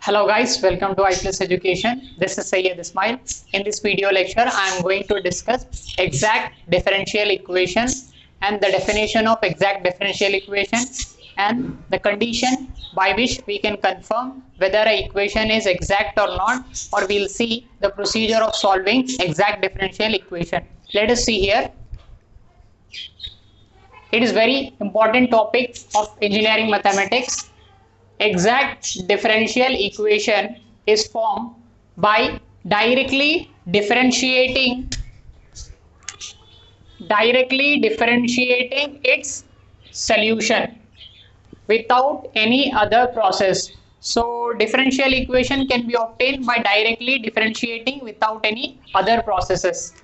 Hello guys, welcome to iPlus Education. This is Sayyed Ismail. In this video lecture, I am going to discuss exact differential equation and the definition of exact differential equation and the condition by which we can confirm whether an equation is exact or not, or we'll see the procedure of solving exact differential equation. Let us see here. It is very important topic of engineering mathematics. Exact differential equation is formed by directly differentiating its solution without any other process. So differential equation can be obtained by directly differentiating without any other processes.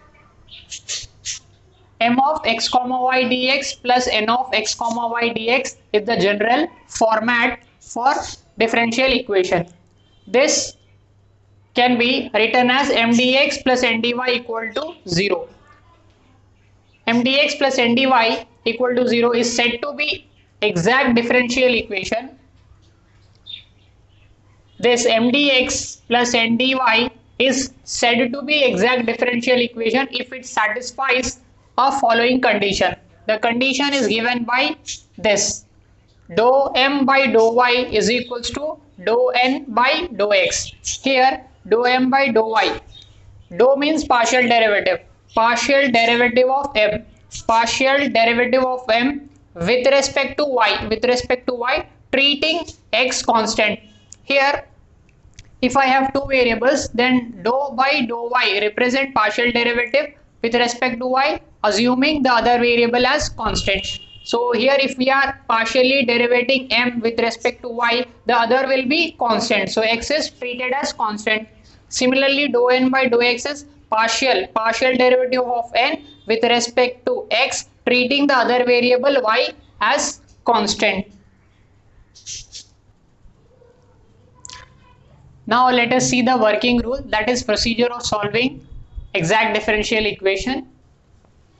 M of x comma y dx plus n of x comma y dx is the general format for differential equation. This can be written as m dx plus n dy equal to 0. M dx plus n dy equal to 0 is said to be exact differential equation. This m dx plus n dy is said to be exact differential equation if it satisfies a following condition. The condition is given by this: dou m by dou y is equals to dou n by dou x. Here dou m by dou y, dou means partial derivative of m with respect to y treating x constant. Here if I have two variables, then dou by dou y represent partial derivative with respect to y, assuming the other variable as constant. So here if we are partially derivating m with respect to y, the other will be constant. So x is treated as constant. Similarly, dou n by dou x is partial derivative of n with respect to x, treating the other variable y as constant. Now let us see the working rule, that is procedure of solving exact differential equation.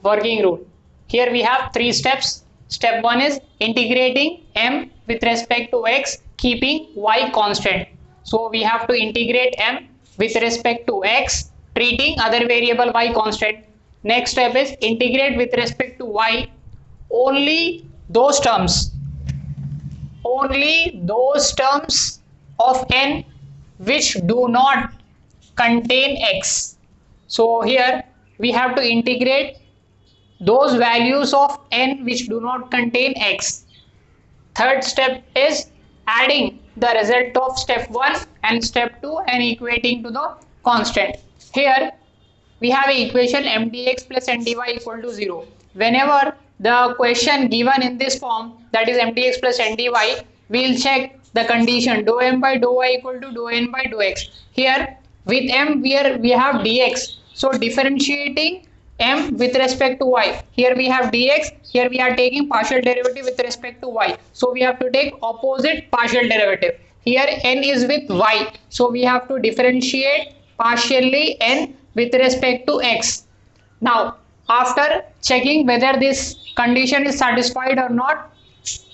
Working rule. Here we have three steps. Step 1 is integrating m with respect to x, keeping y constant. So we have to integrate m with respect to x, treating other variable y constant. Next step is integrate with respect to y only those terms of n which do not contain x. So here we have to integrate those values of n which do not contain x. Third step is adding the result of step 1 and step 2 and equating to the constant. Here we have an equation m dx plus n dy equal to 0. Whenever the question given in this form, that is m dx plus n dy, we will check the condition dou m by dou y equal to dou n by dou x. Here with m we have dx, so differentiating m with respect to y, here we have dx, here we are taking partial derivative with respect to y, so we have to take opposite partial derivative. Here n is with y, so we have to differentiate partially n with respect to x. Now after checking whether this condition is satisfied or not,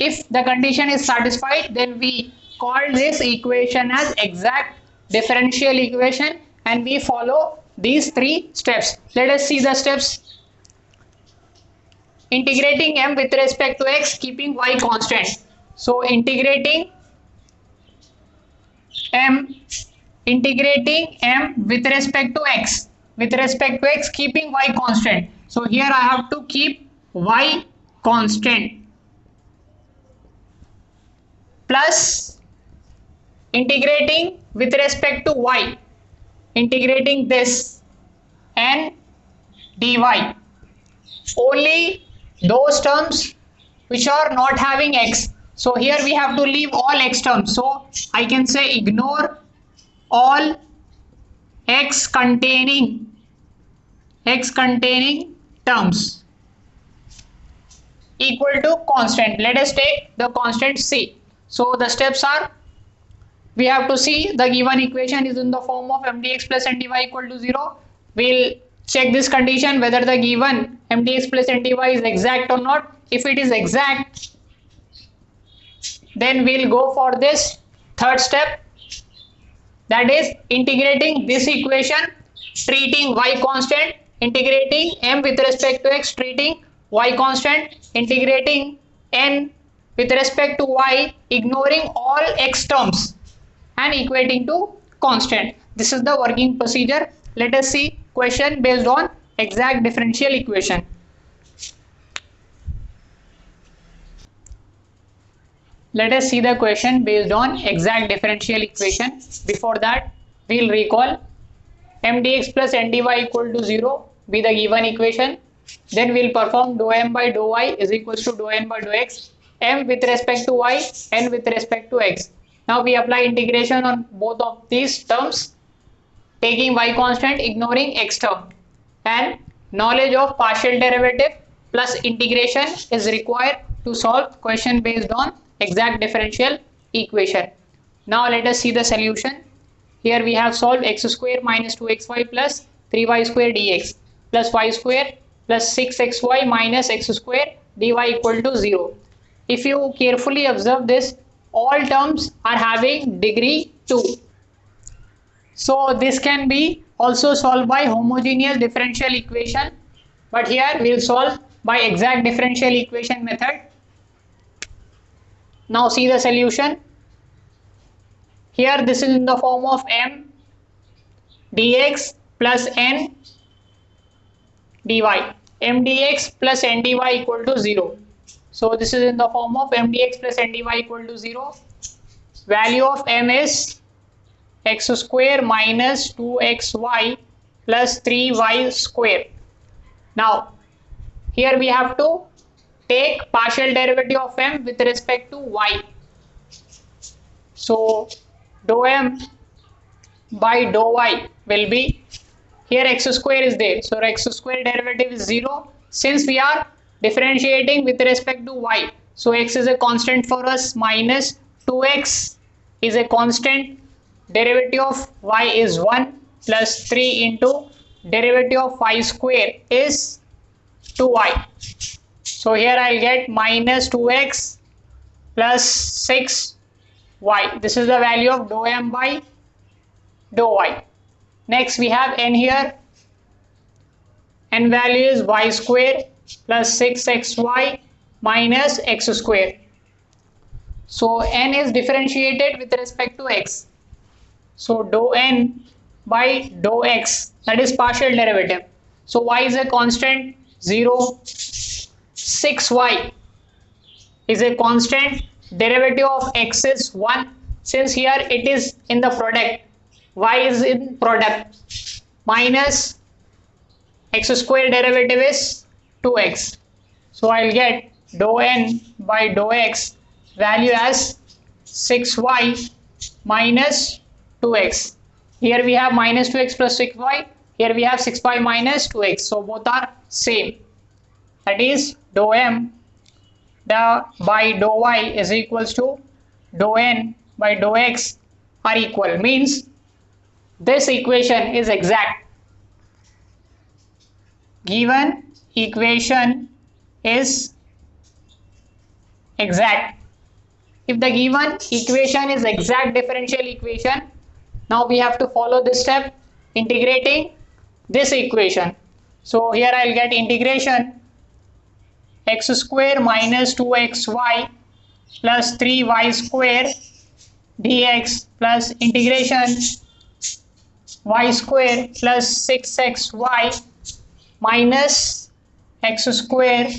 if the condition is satisfied, then we call this equation as exact differential equation and we follow these three steps. Let us see the steps. Integrating m with respect to x, keeping y constant. So integrating m with respect to x, keeping y constant. So here I have to keep y constant plus integrating with respect to y, integrating this and dy, only those terms which are not having x. So here we have to leave all x terms, so I can say ignore all x containing terms equal to constant. Let us take the constant c. So the steps are, we have to see the given equation is in the form of m dx plus n dy equal to 0. We'll check this condition whether the given m dx plus n dy is exact or not. If it is exact, then we'll go for this third step. that is integrating this equation, treating y constant, integrating m with respect to x, treating y constant, integrating n with respect to y, ignoring all x terms and equating to constant. This is the working procedure. Let us see question based on exact differential equation. Let us see the question based on exact differential equation. Before that, we'll recall m dx plus n dy equal to 0 be the given equation. Then we'll perform dou m by dou y is equals to dou n by dou x, m with respect to y, n with respect to x. Now we apply integration on both of these terms, taking y constant, ignoring x term, and knowledge of partial derivative plus integration is required to solve question based on exact differential equation. Now let us see the solution. Here we have solved x square minus 2xy plus 3y square dx plus y square plus 6xy minus x square dy equal to 0. If you carefully observe this, all terms are having degree 2. So this can be also solved by homogeneous differential equation, but here we will solve by exact differential equation method. Now see the solution. Here this is in the form of m dx plus n dy, m dx plus n dy equal to 0. So this is in the form of m dx plus n dy equal to 0. Value of m is x square minus 2xy plus 3y square. Now here we have to take partial derivative of m with respect to y. So dou m by dou y will be, here x square is there, so x square derivative is 0. Since we are differentiating with respect to y, so x is a constant for us, minus 2x is a constant, derivative of y is 1 plus 3 into derivative of y square is 2y. So here I'll get minus 2x plus 6y. This is the value of dou m by dou y. Next we have n here. N value is y square plus 6xy minus x square. So n is differentiated with respect to x. So dou n by dou x, that is partial derivative. So y is a constant 0. 6y is a constant, derivative of x is 1. Since here it is in the product, y is in product, minus x square derivative is 2x. So I'll get dou n by dou x value as 6y minus 2x. Here we have minus 2x plus 6y, here we have 6y minus 2x, so both are same. That is dou m by dou y is equals to dou n by dou x are equal, means this equation is exact. Given equation is exact. If the given equation is exact differential equation, now we have to follow this step, integrating this equation. So here I'll get integration x square minus 2xy plus 3y square dx plus integration y square plus 6xy minus x square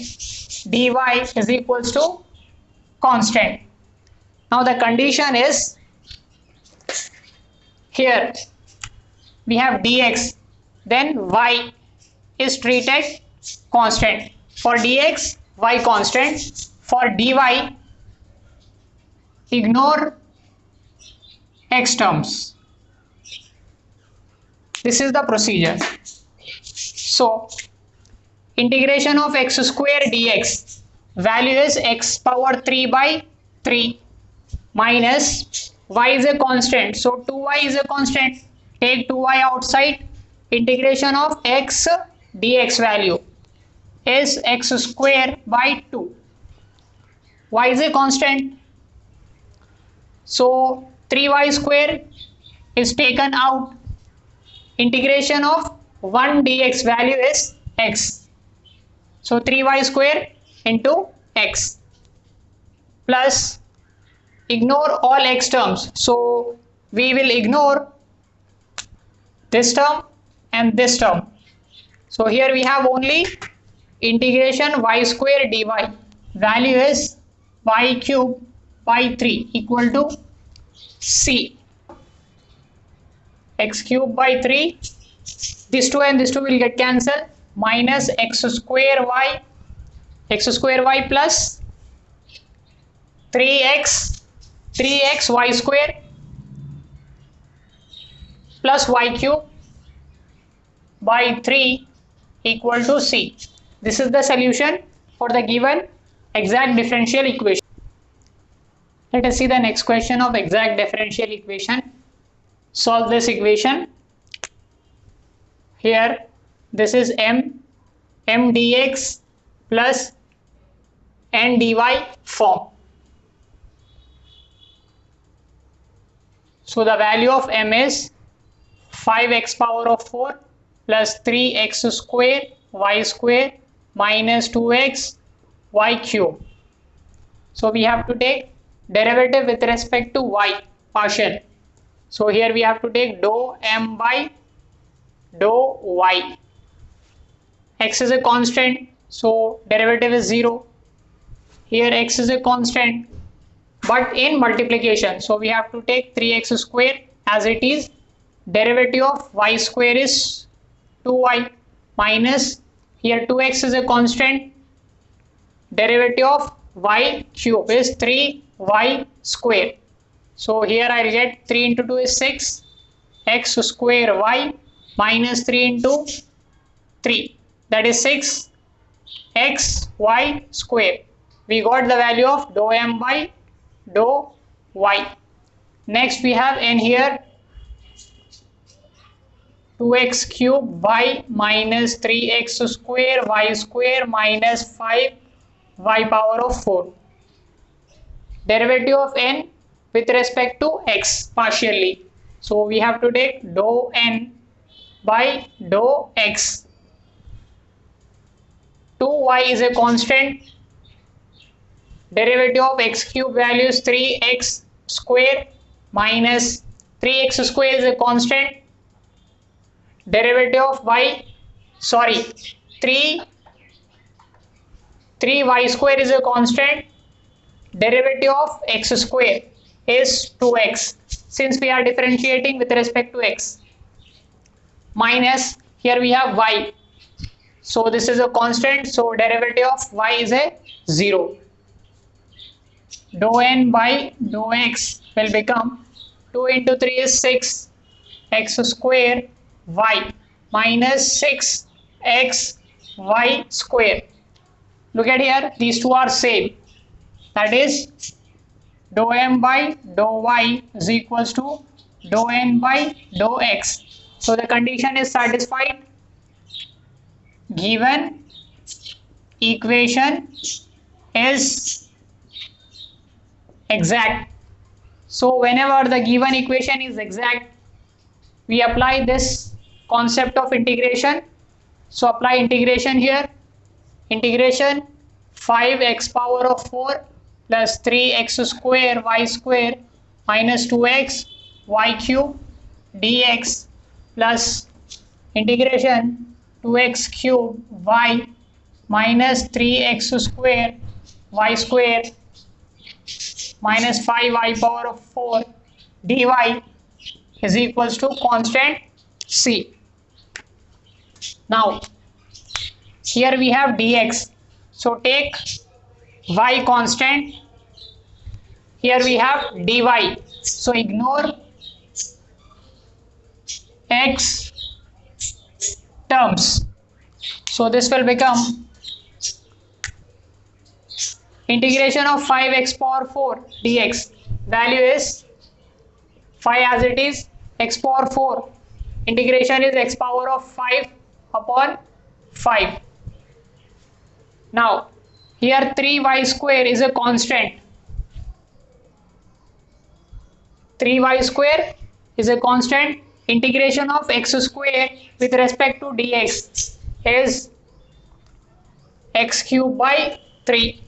dy is equals to constant. Now the condition is, here we have dx, then y is treated constant. For dx, y constant. For dy, ignore x terms. This is the procedure. So integration of x square dx, value is x power 3 by 3 minus y is a constant, so 2y is a constant, take 2y outside, integration of x dx value is x square by 2, y is a constant, so 3y square is taken out, integration of 1 dx value is x. So 3y square into x plus, ignore all x terms. So we will ignore this term and this term. So here we have only integration y square dy. Value is y cube by 3 equal to c. X cube by 3. This 2 and this 2 will get cancelled. Minus x square y plus 3x y square plus y cube by 3 equal to c. This is the solution for the given exact differential equation. Let us see the next question of exact differential equation. Solve this equation. Here this is m dx plus n dy form. So the value of m is 5x power of 4 plus 3x square y square minus 2x y cube. So we have to take derivative with respect to y, partial. So here we have to take dou m by dou y. X is a constant, so derivative is 0. Here x is a constant, but in multiplication, so we have to take 3x square as it is. Derivative of y square is 2y minus, here 2x is a constant, derivative of y cube is 3y square. So here I will get 3 into 2 is 6, x square y minus 3 into 3, that is 6 x y square. We got the value of dou m by dou y. Next we have n here 2x cube y minus 3x square y square minus 5 y power of 4. Derivative of n with respect to x partially. So we have to take dou n by dou x. 2y is a constant. Derivative of x cube value is 3x square minus 3x square is a constant. Derivative of y, 3y square is a constant. Derivative of x square is 2x, since we are differentiating with respect to x. Minus, here we have y, so this is a constant, so derivative of y is a 0. Dou n by dou x will become 2 into 3 is 6 x square y minus 6 x y square. Look at here, these two are same, that is dou m by dou y is equals to dou n by dou x. So the condition is satisfied. Given equation is exact. So whenever the given equation is exact, we apply this concept of integration. So apply integration here. Integration 5x power of 4 plus 3x square y square minus 2x y cube dx plus integration 2x cube y minus 3x square y square minus 5y power of 4 dy is equals to constant c. Now here we have dx, so take y constant. Here we have dy, so ignore x terms. So this will become integration of 5x power 4 dx. Value is 5 as it is, x power 4. Integration is x power of 5 upon 5. Now here 3y square is a constant. 3y square is a constant. Integration of x square with respect to dx is x cube by 3.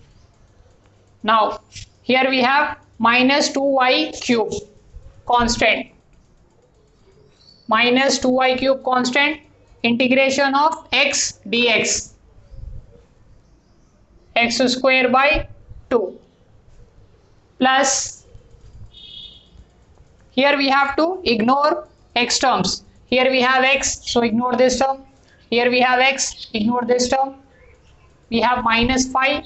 Now here we have minus 2y cube constant, minus 2y cube constant, integration of x dx, x square by 2, plus here we have to ignore x terms. Here we have x, so ignore this term. Here we have x, ignore this term. We have minus 5,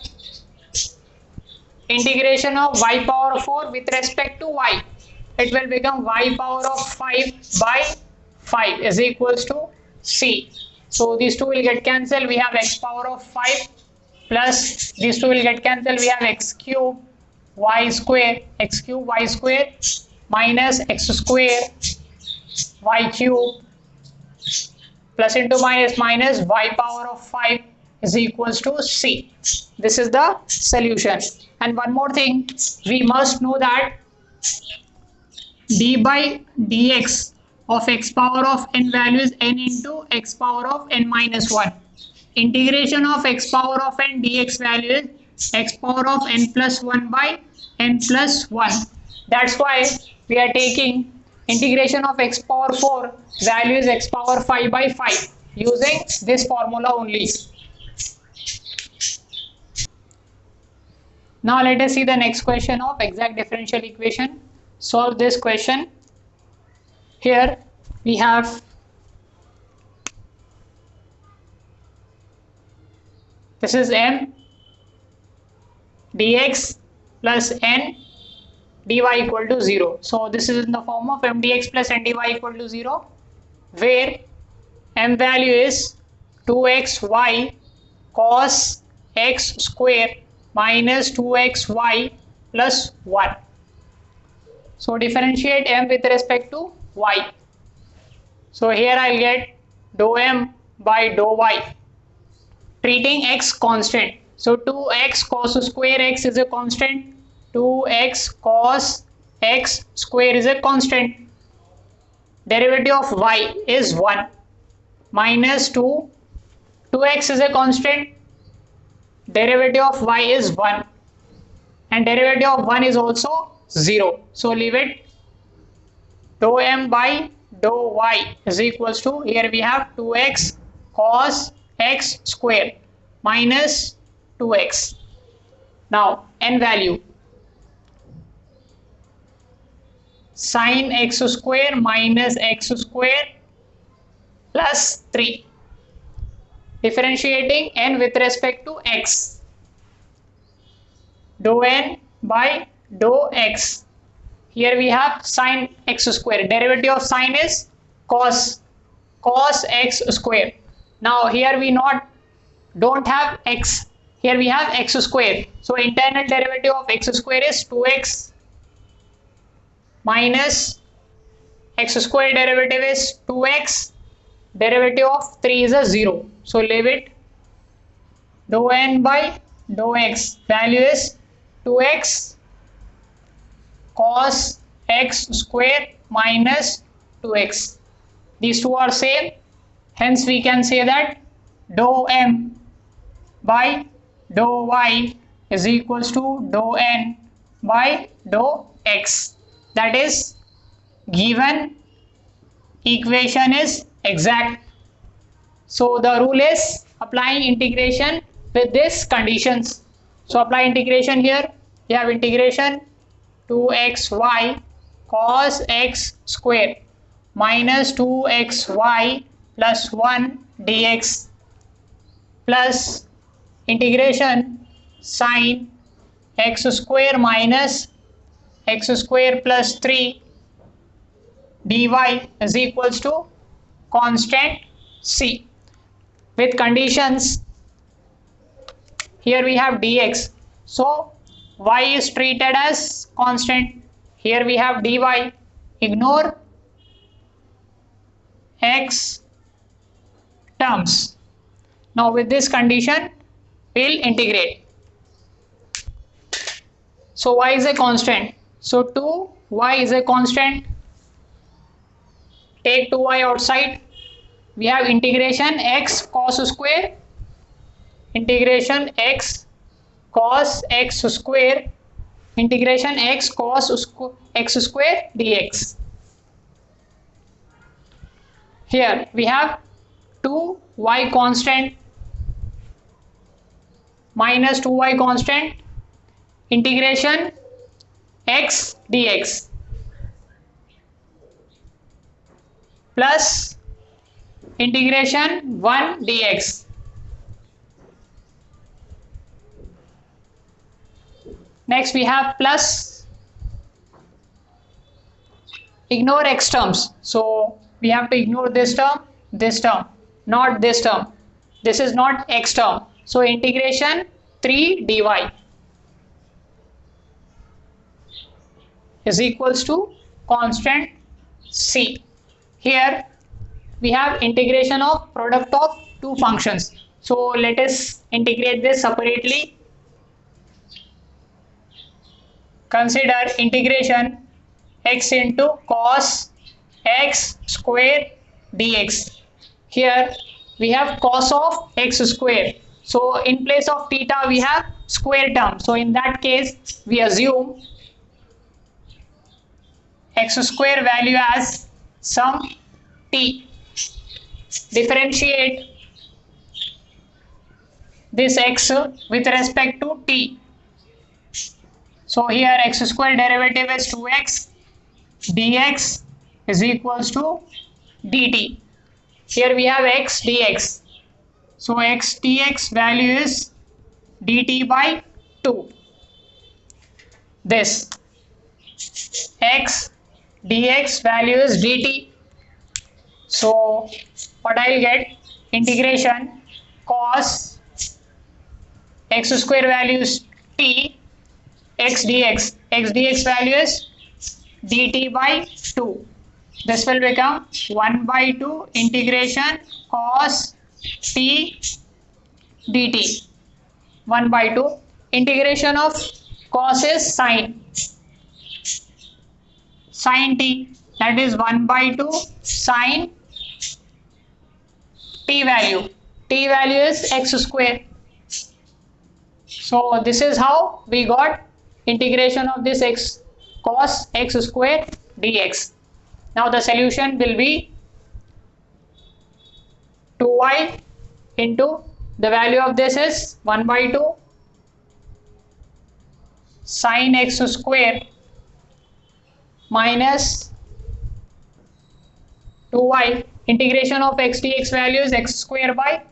integration of y power 4 with respect to y. It will become y power of 5 by 5 is equals to c. So these two will get cancelled. We have x power of 5 plus these two will get cancelled. We have x cube y square, x cube y square minus x square y cube plus into minus minus y power of 5 is equals to c. This is the solution. And one more thing, we must know that d by dx of x power of n value is n into x power of n minus 1. Integration of x power of n dx value is x power of n plus 1 by n plus 1. That's why we are taking integration of x power 4 value is x power 5 by 5 using this formula only. Now let us see the next question of exact differential equation. Solve this question. Here we have this is m dx plus n dy equal to 0. So this is in the form of m dx plus n dy equal to 0, where m value is 2xy cos x square minus 2xy plus 1. So differentiate m with respect to y. So here I'll get dou m by dou y, treating x constant. So 2x cos square x is a constant, 2x cos x square is a constant, derivative of y is 1, minus 2x is a constant, derivative of y is 1, and derivative of 1 is also 0. So leave it. Dou m by dou y is equals to, here we have 2x cos x square minus 2x. Now n value, sin x square minus x square plus 3. Differentiating n with respect to x, dou n by dou x. Here we have sin x square, derivative of sin is cos x square. Now here we don't have x, here we have x square. So internal derivative of x square is 2x minus x square derivative is 2x, derivative of 3 is a 0. So leave it. Dou n by dou x value is 2x cos x square minus 2x. These two are same, hence we can say that dou m by dou y is equals to dou n by dou x. That is, given equation is exact. So the rule is applying integration with these conditions. So apply integration here. You have integration 2xy cos x square minus 2xy plus 1 dx plus integration sin x square minus x square plus 3 dy is equals to constant c with conditions. Here we have dx, so y is treated as constant. Here we have dy, ignore x terms. Now with this condition we'll integrate. So y is a constant, so 2y is a constant, take 2y outside. We have integration x cos square, integration x cos x square, integration x cos x square dx. Here we have 2y constant minus 2y constant, integration x dx plus integration 1 dx. Next we have plus, ignore x terms. So we have to ignore this term, not this term. This is not x term. So integration 3 dy is equals to constant c. Here we have integration of product of two functions. So let us integrate this separately. Consider integration x into cos x square dx. Here we have cos of x square. So in place of theta we have square term. So in that case we assume x square value as some t. Differentiate this x with respect to t. So here x square derivative is 2x dx is equals to dt. Here we have x dx. So x dx value is dt by 2. This x dx value is dt. So what I'll get, integration cos x square value is t, x dx value is dt by 2. This will become 1 by 2 integration cos t dt. 1 by 2 integration of cos is sin t, that is 1 by 2 sin t value is x square. So this is how we got integration of this x cos x square dx. Now the solution will be 2y into the value of this is 1 by 2 sin x square minus 2y, integration of x dx value is x square by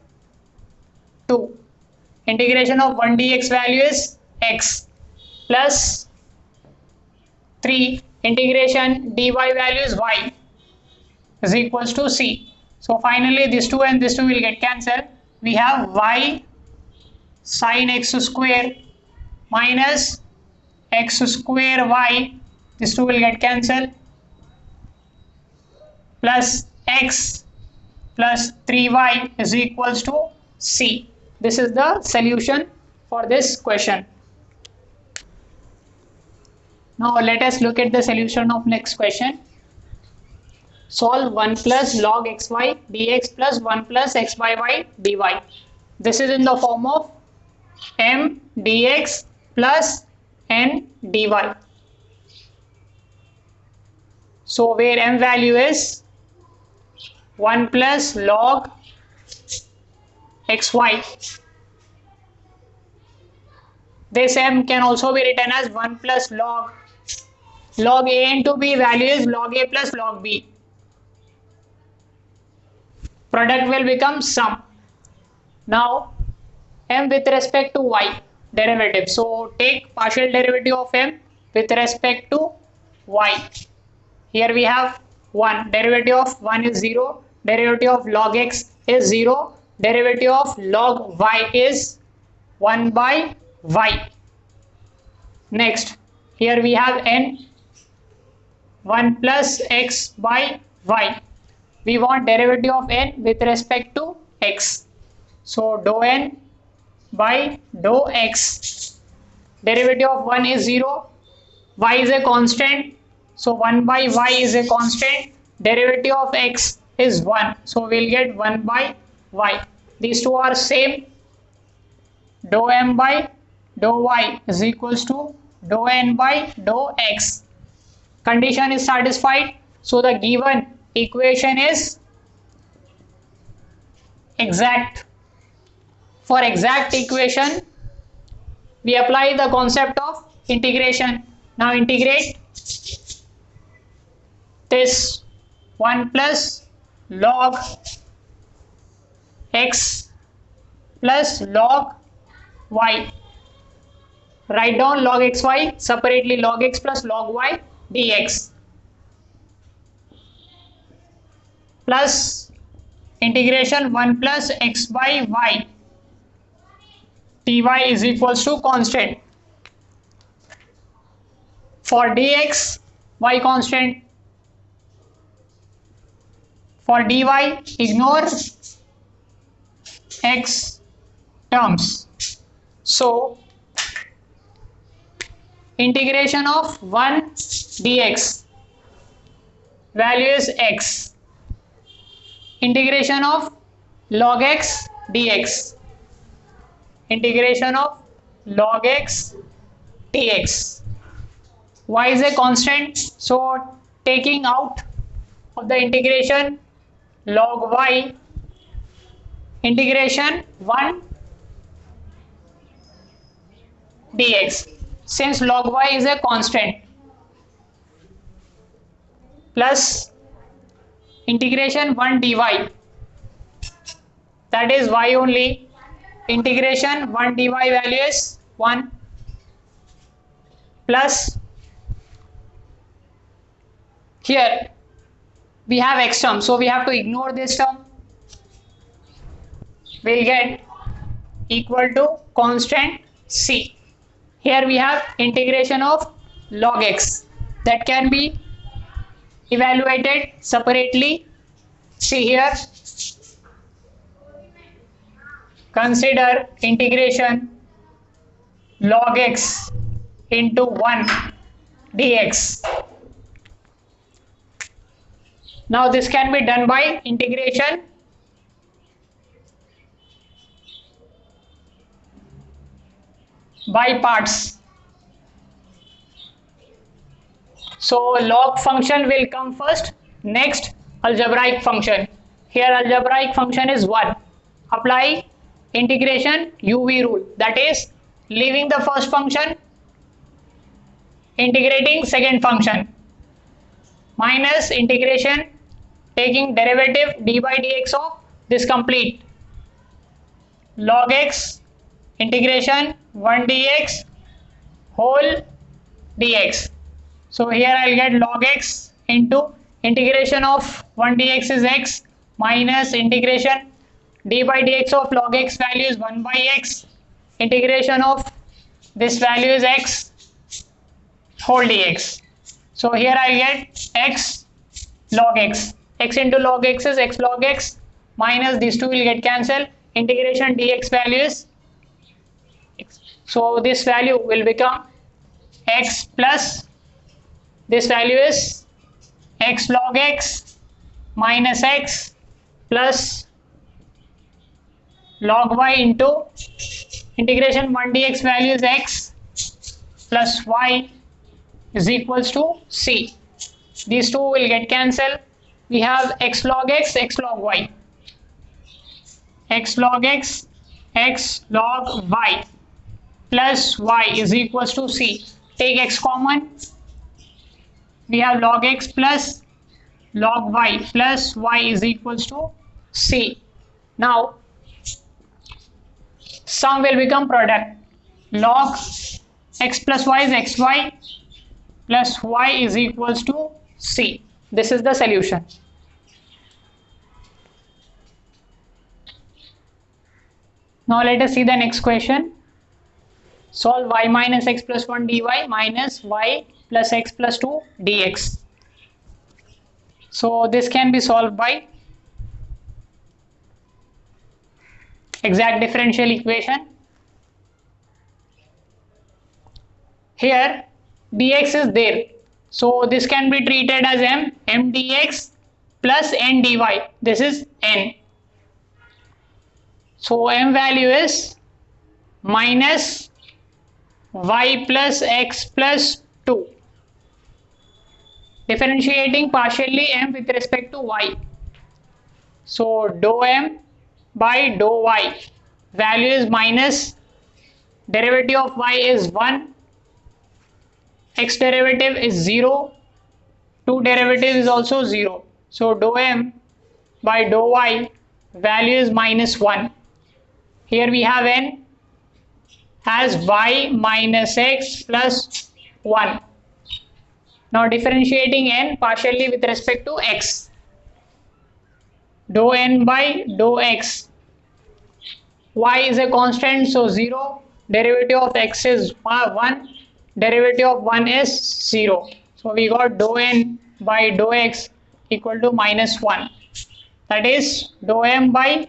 2, integration of 1 dx value is x plus 3, integration dy value is y is equals to c. So finally this 2 and this 2 will get cancelled. We have y sin x square minus x square y, this 2 will get cancelled, plus x plus 3y is equals to c. This is the solution for this question. Now let us look at the solution of next question. Solve 1 plus log xy dx plus 1 plus x by y dy. This is in the form of m dx plus n dy. So where m value is 1 plus log xy. This m can also be written as 1 plus log a into b value is log a plus log b. Product will become sum. Now m with respect to y derivative. So take partial derivative of m with respect to y. Here we have 1, derivative of 1 is 0, derivative of log x is 0, derivative of log y is 1 by y. Next, here we have n, 1 plus x by y. We want derivative of n with respect to x. So dou n by dou x. Derivative of 1 is 0, y is a constant. So 1 by y is a constant. derivative of x is 1. So we'll get 1 by y. These two are same. Dou m by dou y is equals to dou n by dou x. Condition is satisfied. So the given equation is exact. For exact equation, we apply the concept of integration. Now integrate this 1 plus log x plus log y. Write down log xy separately, log x plus log y dx plus integration 1 plus x by y dy is equals to constant. For dx, y constant. For dy, ignore x terms. So integration of 1 dx, value is x. Integration of log x dx, integration of log x dx. Y is a constant, so taking out of the integration log y, integration 1 dx, since log y is a constant, plus integration 1 dy, that is y only. Integration 1 dy value is 1 plus here we have x term, so we have to ignore this term. We'll get equal to constant c. Here we have integration of log x that can be evaluated separately. See here, consider integration log x into 1 dx. Now this can be done by integration by parts. So log function will come first, next algebraic function. Here algebraic function is 1. Apply integration UV rule, that is leaving the first function, integrating second function, minus integration taking derivative d by dx of this complete log x integration 1 dx whole dx. So here I'll get log x into integration of 1 dx is x minus integration d by dx of log x value is 1 by x, integration of this value is x whole dx. So here I get x log x, x into log x is x log x, minus these two will get cancelled, integration dx value is x. So this value will become x plus this value is x log x minus x plus log y into integration 1 dx value is x plus y is equals to c. These two will get cancelled. We have x log x, x log y, x log x, x log y plus y is equals to c. Take x common. We have log x plus log y plus y is equals to c. Now sum will become product. Log x plus y is xy plus y is equals to c. This is the solution. Now let us see the next question. Solve y minus x plus 1 dy minus y plus x plus 2 dx. So this can be solved by exact differential equation. Here dx is there, so this can be treated as m dx plus n dy. This is n. So m value is minus y plus x plus 2. Differentiating partially m with respect to y. So dou m by dou y value is minus, derivative of y is 1, x derivative is 0, 2 derivative is also 0. So dou m by dou y value is minus 1. Here we have n as y minus x plus 1. Now differentiating n partially with respect to x. Dou n by dou x. Y is a constant, so 0. Derivative of x is 1. Derivative of 1 is 0. So we got dou n by dou x equal to minus 1. That is dou m by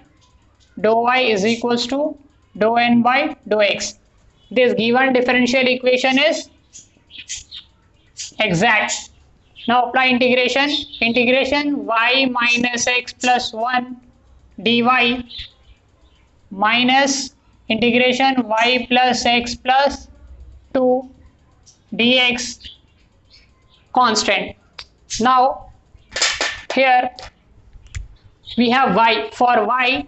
dou y is equals to dou n by dou x. This given differential equation is exact. Now apply integration. Integration y minus x plus 1 dy minus integration y plus x plus 2 dx constant. Now here we have y. For y,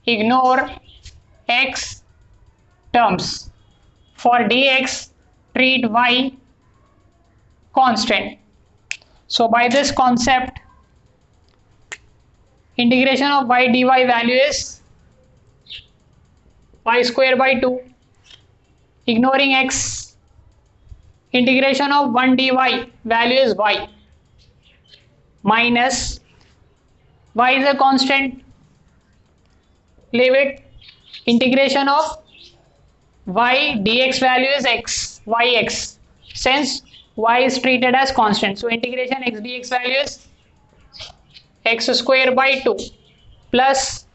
ignore x terms. For dx, treat y constant. So by this concept, integration of y dy value is y square by 2. Ignoring x, integration of 1 dy value is y minus, y is a constant, leave it, integration of y dx value is x, yx, since y is treated as constant. So integration x dx value is x square by 2 plus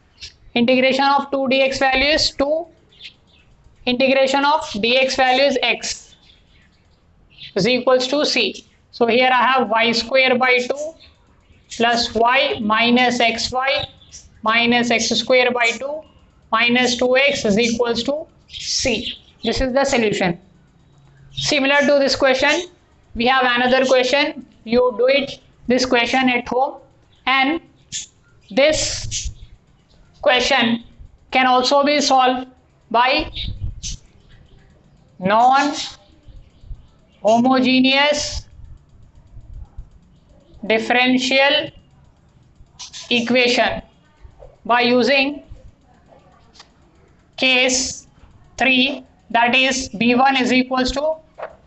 integration of 2 dx value is 2, integration of dx value is x is equals to c. So here I have y square by 2 plus y minus xy minus x square by 2 minus 2x is equals to c. This is the solution. Similar to this question, we have another question. You do it this question at home, and this question can also be solved by non-homogeneous differential equation by using case 3, that is b1 is equals to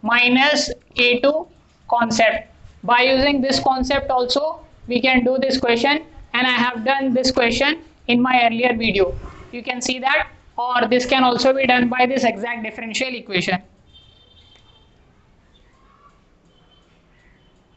minus a2 concept. By using this concept also we can do this question, and I have done this question in my earlier video. You can see that, or this can also be done by this exact differential equation.